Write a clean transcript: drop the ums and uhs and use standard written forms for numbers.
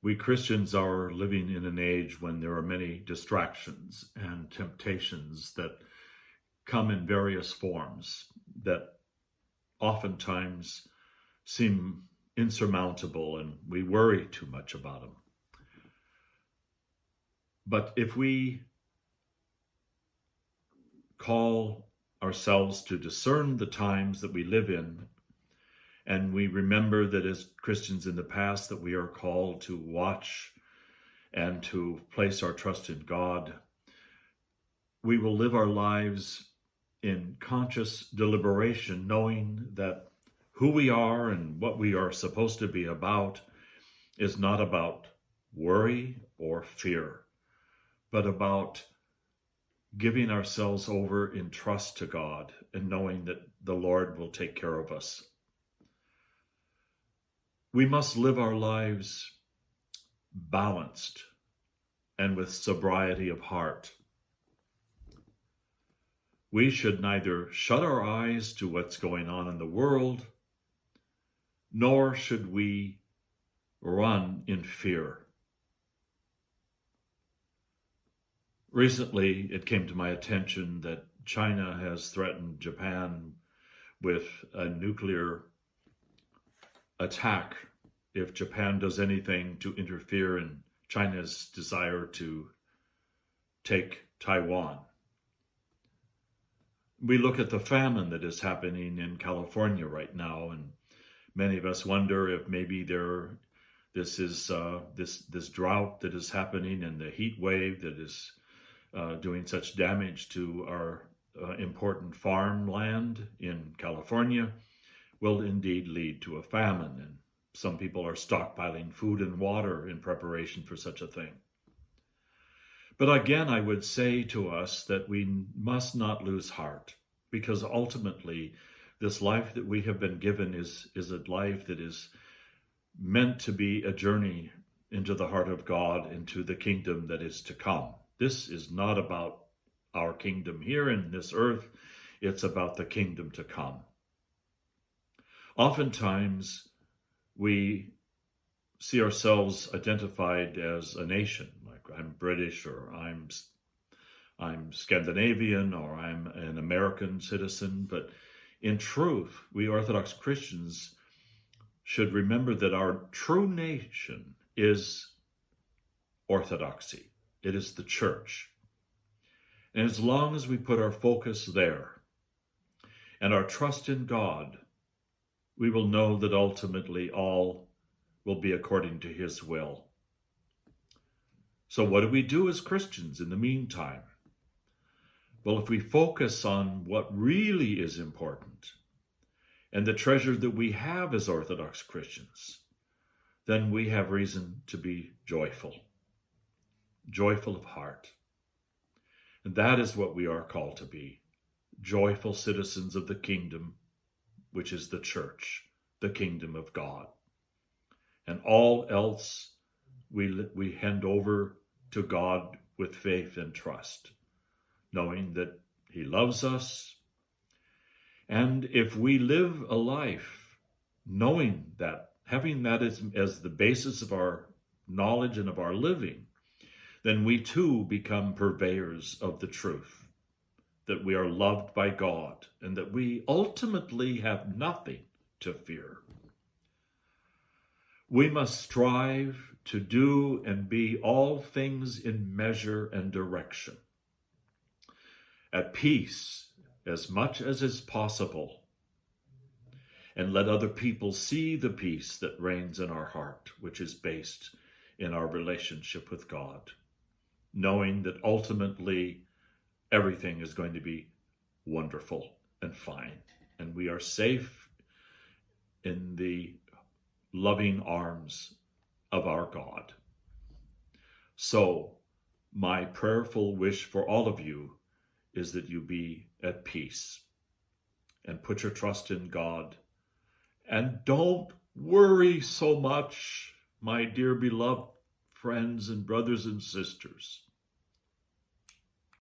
We Christians are living in an age when there are many distractions and temptations that come in various forms that oftentimes seem insurmountable, and we worry too much about them. But if we call ourselves to discern the times that we live in, and we remember that as Christians in the past that we are called to watch and to place our trust in God, we will live our lives in conscious deliberation, knowing that who we are and what we are supposed to be about is not about worry or fear, but about giving ourselves over in trust to God and knowing that the Lord will take care of us. We must live our lives balanced and with sobriety of heart. We should neither shut our eyes to what's going on in the world, nor should we run in fear. Recently, it came to my attention that China has threatened Japan with a nuclear attack if Japan does anything to interfere in China's desire to take Taiwan. We look at the famine that is happening in California right now, and many of us wonder if maybe this drought that is happening and the heat wave that is doing such damage to our important farmland in California will indeed lead to a famine, and some people are stockpiling food and water in preparation for such a thing. But again, I would say to us that we must not lose heart, because ultimately this life that we have been given is a life that is meant to be a journey into the heart of God, into the kingdom that is to come. This is not about our kingdom here in this earth, it's about the kingdom to come. Oftentimes, we see ourselves identified as a nation, like I'm British, or I'm Scandinavian, or I'm an American citizen. But in truth, we Orthodox Christians should remember that our true nation is orthodoxy. It is the church. And as long as we put our focus there and our trust in God, we will know that ultimately all will be according to his will. So what do we do as Christians in the meantime? Well, if we focus on what really is important and the treasure that we have as Orthodox Christians, then we have reason to be joyful of heart. And that is what we are called to be, joyful citizens of the kingdom, which is the church, the kingdom of God. And all else we hand over to God with faith and trust, knowing that he loves us. And if we live a life knowing that, having that as the basis of our knowledge and of our living, then we too become purveyors of the truth, that we are loved by God, and that we ultimately have nothing to fear. We must strive to do and be all things in measure and direction, at peace as much as is possible, and let other people see the peace that reigns in our heart, which is based in our relationship with God, knowing that ultimately everything is going to be wonderful and fine, and we are safe in the loving arms of our God. So, my prayerful wish for all of you is that you be at peace and put your trust in God, and don't worry so much, my dear beloved friends and brothers and sisters.